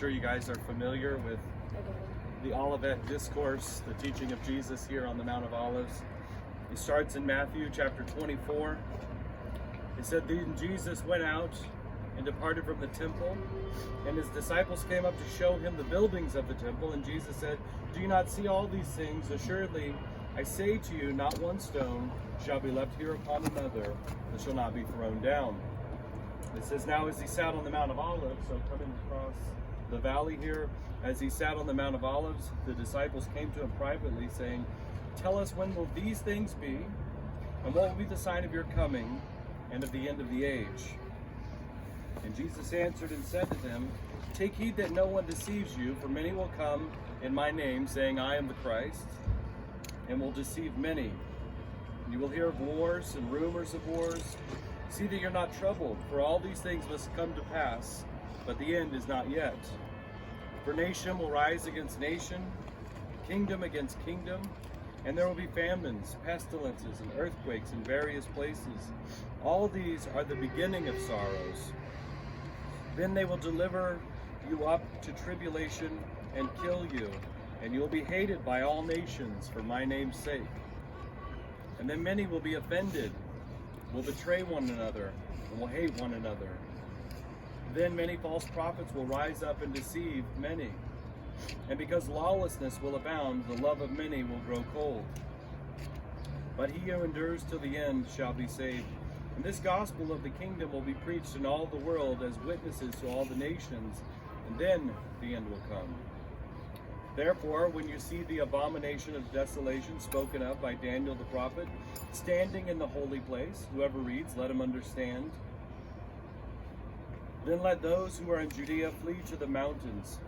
sure you guys are familiar with the Olivet Discourse, the teaching of Jesus here on the Mount of Olives. It starts in Matthew chapter 24. It said, "Then Jesus went out and departed from the temple, and his disciples came up to show him the buildings of the temple. And Jesus said, 'Do you not see all these things? Assuredly, I say to you, not one stone shall be left here upon another that shall not be thrown down.'" It says, "Now as he sat on the Mount of Olives," so coming across the valley here, "as he sat on the Mount of Olives, the disciples came to him privately, saying, 'Tell us, when will these things be? And what will be the sign of your coming and of the end of the age?' And Jesus answered and said to them, 'Take heed that no one deceives you, for many will come in my name, saying, I am the Christ, and will deceive many. You will hear of wars and rumors of wars. See that you're not troubled, for all these things must come to pass, but the end is not yet. For nation will rise against nation, kingdom against kingdom, and there will be famines, pestilences, and earthquakes in various places. All these are the beginning of sorrows. Then they will deliver you up to tribulation and kill you, and you will be hated by all nations for my name's sake. And then many will be offended, will betray one another, and will hate one another. Then many false prophets will rise up and deceive many. And because lawlessness will abound, the love of many will grow cold. But he who endures till the end shall be saved. And this gospel of the kingdom will be preached in all the world as witnesses to all the nations, and then the end will come. Therefore, when you see the abomination of desolation spoken of by Daniel the prophet, standing in the holy place, whoever reads, let him understand. Then let those who are in Judea flee to the mountains.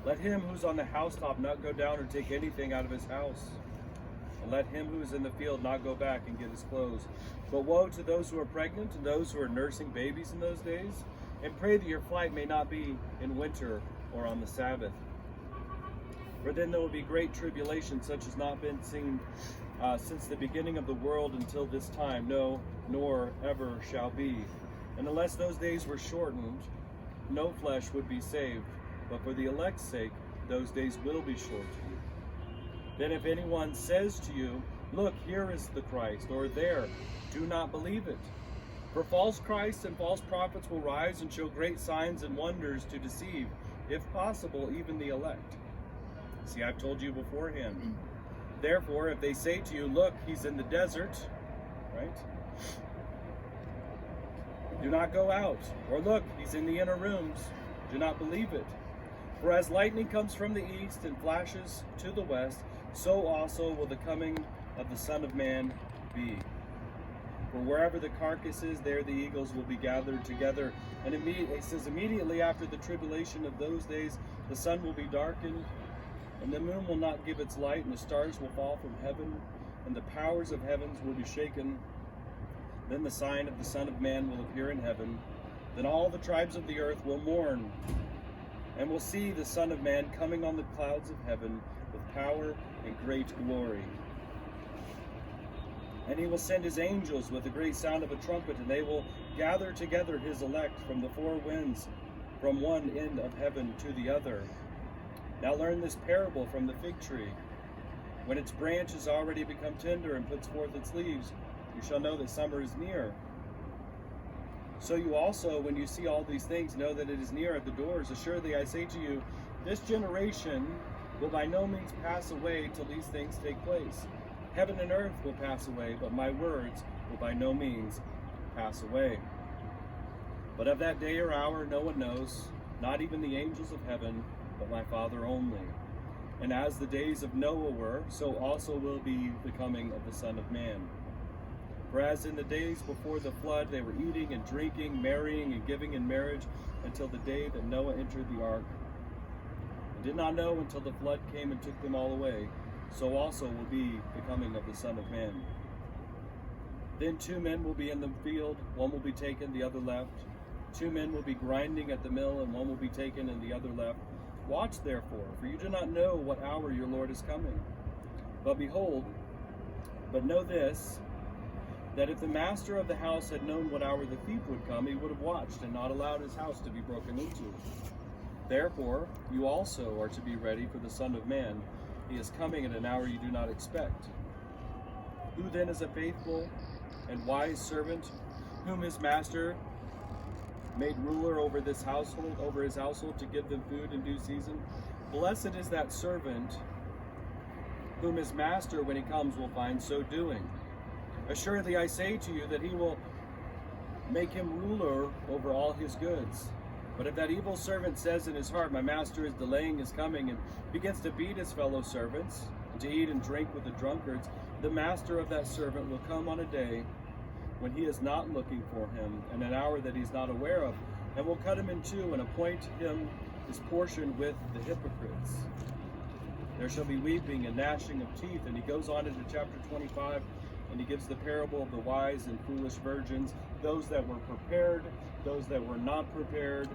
Let him who's on the housetop not go down or take anything out of his house. And let him who is in the field not go back and get his clothes. But woe to those who are pregnant and those who are nursing babies in those days. And pray that your flight may not be in winter or on the Sabbath. For then there will be great tribulation, such as not been seen since the beginning of the world until this time, no, nor ever shall be. And unless those days were shortened, no flesh would be saved. But for the elect's sake, those days will be shortened. Then if anyone says to you, 'Look, here is the Christ,' or 'There,' do not believe it. For false Christs and false prophets will rise and show great signs and wonders to deceive, if possible, even the elect. See, I've told you beforehand. Therefore, if they say to you, 'Look, he's in the desert,' right? Do not go out. Or 'Look, he's in the inner rooms.' Do not believe it. For as lightning comes from the east and flashes to the west, so also will the coming of the Son of Man be. For wherever the carcass is, there the eagles will be gathered together. And it says, immediately after the tribulation of those days, the sun will be darkened, and the moon will not give its light, and the stars will fall from heaven, and the powers of heavens will be shaken. Then the sign of the Son of Man will appear in heaven. Then all the tribes of the earth will mourn, and will see the Son of Man coming on the clouds of heaven with power and great glory. And he will send his angels with the great sound of a trumpet, and they will gather together his elect from the four winds, from one end of heaven to the other. Now learn this parable from the fig tree. When its branch has already become tender and puts forth its leaves, you shall know that summer is near. So you also, when you see all these things, know that it is near at the doors. Assuredly, I say to you, this generation will by no means pass away till these things take place. Heaven and earth will pass away, but my words will by no means pass away. But of that day or hour no one knows, not even the angels of heaven, but my Father only. And as the days of Noah were, so also will be the coming of the Son of Man. For as in the days before the flood, they were eating and drinking, marrying and giving in marriage, until the day that Noah entered the ark, and did not know until the flood came and took them all away, so also will be the coming of the Son of Man. Then 2 men will be in the field, one will be taken, the other left. 2 men will be grinding at the mill, and one will be taken and the other left. Watch therefore, for you do not know what hour your Lord is coming. But behold, but know this, that if the master of the house had known what hour the thief would come, he would have watched and not allowed his house to be broken into. Therefore, you also are to be ready, for the Son of Man, he is coming at an hour you do not expect. Who then is a faithful and wise servant, whom his master made ruler over his household, to give them food in due season? Blessed is that servant whom his master, when he comes, will find so doing. Assuredly I say to you that he will make him ruler over all his goods. But if that evil servant says in his heart, my master is delaying his coming, and begins to beat his fellow servants, and to eat and drink with the drunkards, the master of that servant will come on a day when he is not looking for him, and an hour that he is not aware of, and will cut him in two, and appoint him his portion with the hypocrites. There shall be weeping and gnashing of teeth. And he goes on into chapter 25, and he gives the parable of the wise and foolish virgins, those that were prepared, those that were not prepared.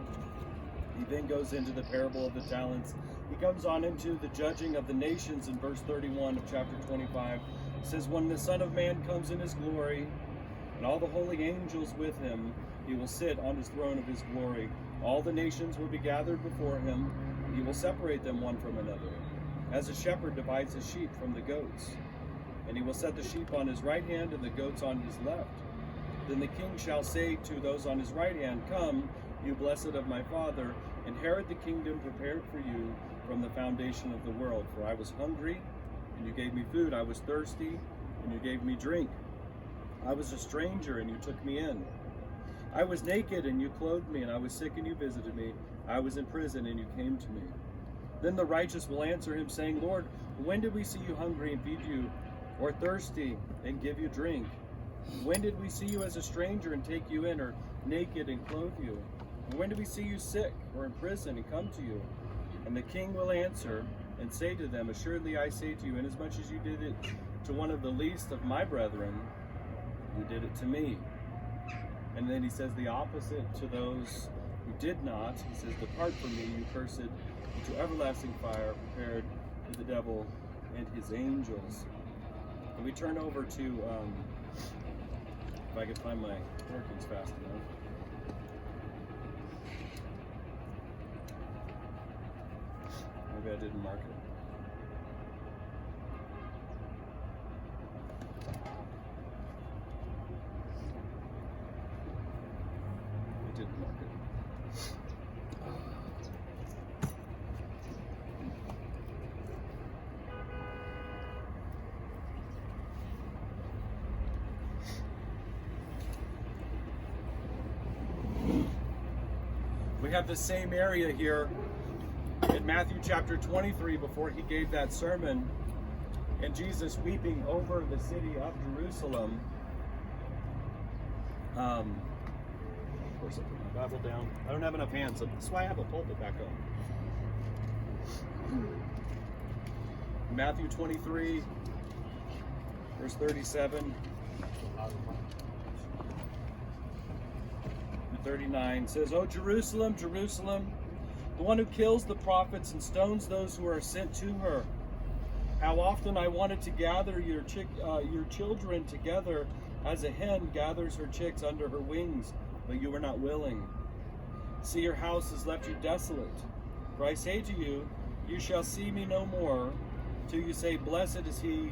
He then goes into the parable of the talents. He comes on into the judging of the nations in verse 31 of chapter 25. It says, when the Son of Man comes in his glory, and all the holy angels with him, he will sit on his throne of his glory. All the nations will be gathered before him, and he will separate them one from another, as a shepherd divides his sheep from the goats. And he will set the sheep on his right hand and the goats on his left. Then the king shall say to those on his right hand, come, you blessed of my Father, inherit the kingdom prepared for you from the foundation of the world. For I was hungry, and you gave me food. I was thirsty, and you gave me drink. I was a stranger, and you took me in. I was naked, and you clothed me, and I was sick, and you visited me. I was in prison, and you came to me. Then the righteous will answer him, saying, Lord, when did we see you hungry and feed you, or thirsty and give you drink? When did we see you as a stranger and take you in, or naked and clothe you? And when did we see you sick or in prison and come to you? And the king will answer and say to them, assuredly I say to you, inasmuch as you did it to one of the least of my brethren, you did it to me. And then he says the opposite to those who did not. He says, depart from me, you cursed, into everlasting fire prepared for the devil and his angels. And we turn over to, if I can find my workings fast enough. Maybe I didn't mark it. I didn't mark it. We have the same area here in Matthew chapter 23 before he gave that sermon, and Jesus weeping over the city of Jerusalem. Of course, I put my Bible down. I don't have enough hands, so that's why I have a pulpit back up. Matthew 23, verse 37. 39 says, O Jerusalem, Jerusalem, the one who kills the prophets and stones those who are sent to her. How often I wanted to gather your children together as a hen gathers her chicks under her wings, but you were not willing. See, your house has left you desolate. For I say to you, you shall see me no more, till you say, blessed is he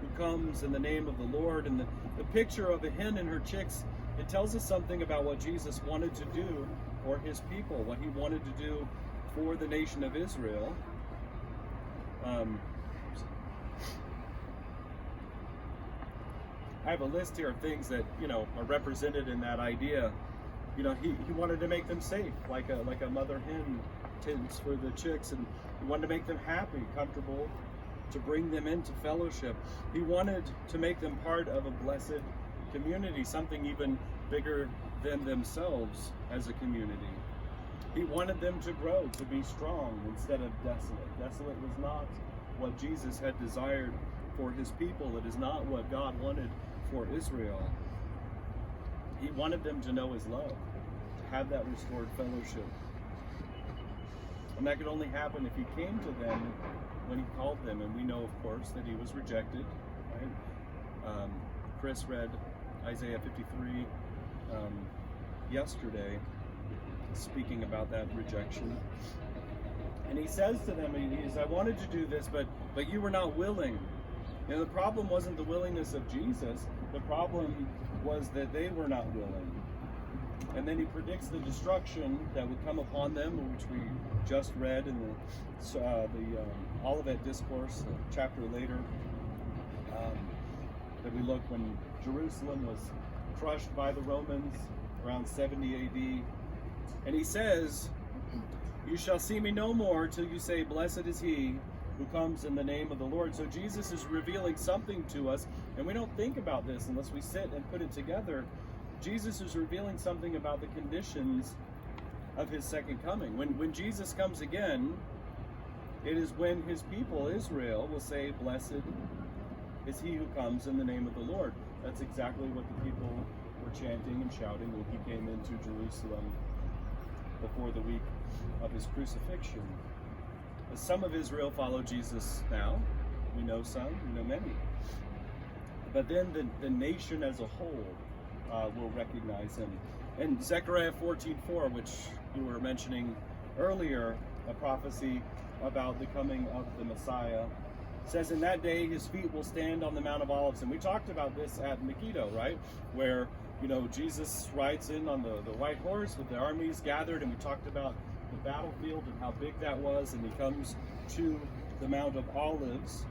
who comes in the name of the Lord. And the picture of a hen and her chicks, it tells us something about what Jesus wanted to do for his people, what he wanted to do for the nation of Israel. I have a list here of things that, are represented in that idea. He wanted to make them safe, like a mother hen tends for the chicks, and he wanted to make them happy, comfortable, to bring them into fellowship. He wanted to make them part of a blessed community, something even bigger than themselves as a community. He wanted them to grow, to be strong instead of desolate. Desolate was not what Jesus had desired for his people. It is not what God wanted for Israel. He wanted them to know his love, to have that restored fellowship. And that could only happen if he came to them when he called them. And we know, of course, that he was rejected. Right? Chris read Isaiah 53 yesterday, speaking about that rejection. And he says to them, he says, I wanted to do this, but you were not willing. And the problem wasn't the willingness of Jesus. The problem was that they were not willing. And then he predicts the destruction that would come upon them, which we just read in the Olivet Discourse, a chapter later. That we look when Jerusalem was crushed by the Romans around 70 AD. And he says, you shall see me no more till you say, blessed is he who comes in the name of the Lord. So Jesus is revealing something to us, and we don't think about this unless we sit and put it together. Jesus is revealing something about the conditions of his second coming. When Jesus comes again, it is when his people, Israel, will say, blessed is he who comes in the name of the Lord. That's exactly what the people were chanting and shouting when he came into Jerusalem before the week of his crucifixion. Some of Israel follow Jesus now. We know some, we know many. But then the nation as a whole will recognize him. And Zechariah 14:4, which you were mentioning earlier, a prophecy about the coming of the Messiah, says, in that day his feet will stand on the Mount of Olives. And we talked about this at Megiddo, right? Where, Jesus rides in on the white horse with the armies gathered, and we talked about the battlefield and how big that was, and he comes to the Mount of Olives.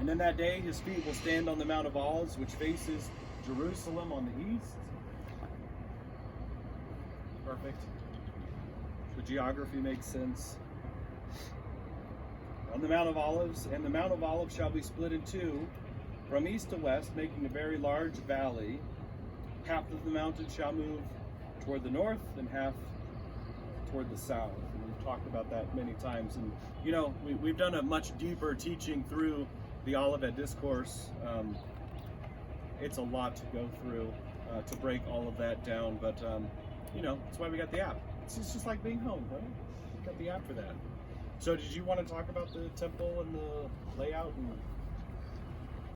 And in that day his feet will stand on the Mount of Olives, which faces Jerusalem on the east. Perfect. The geography makes sense. On the Mount of Olives, and the Mount of Olives shall be split in two, from east to west, making a very large valley. Half of the mountain shall move toward the north, and half toward the south. And we've talked about that many times. And we've done a much deeper teaching through the Olivet Discourse. It's a lot to go through to break all of that down, but that's why we got the app. It's just like being home, right? We got the app for that. So did you want to talk about the temple and the layout and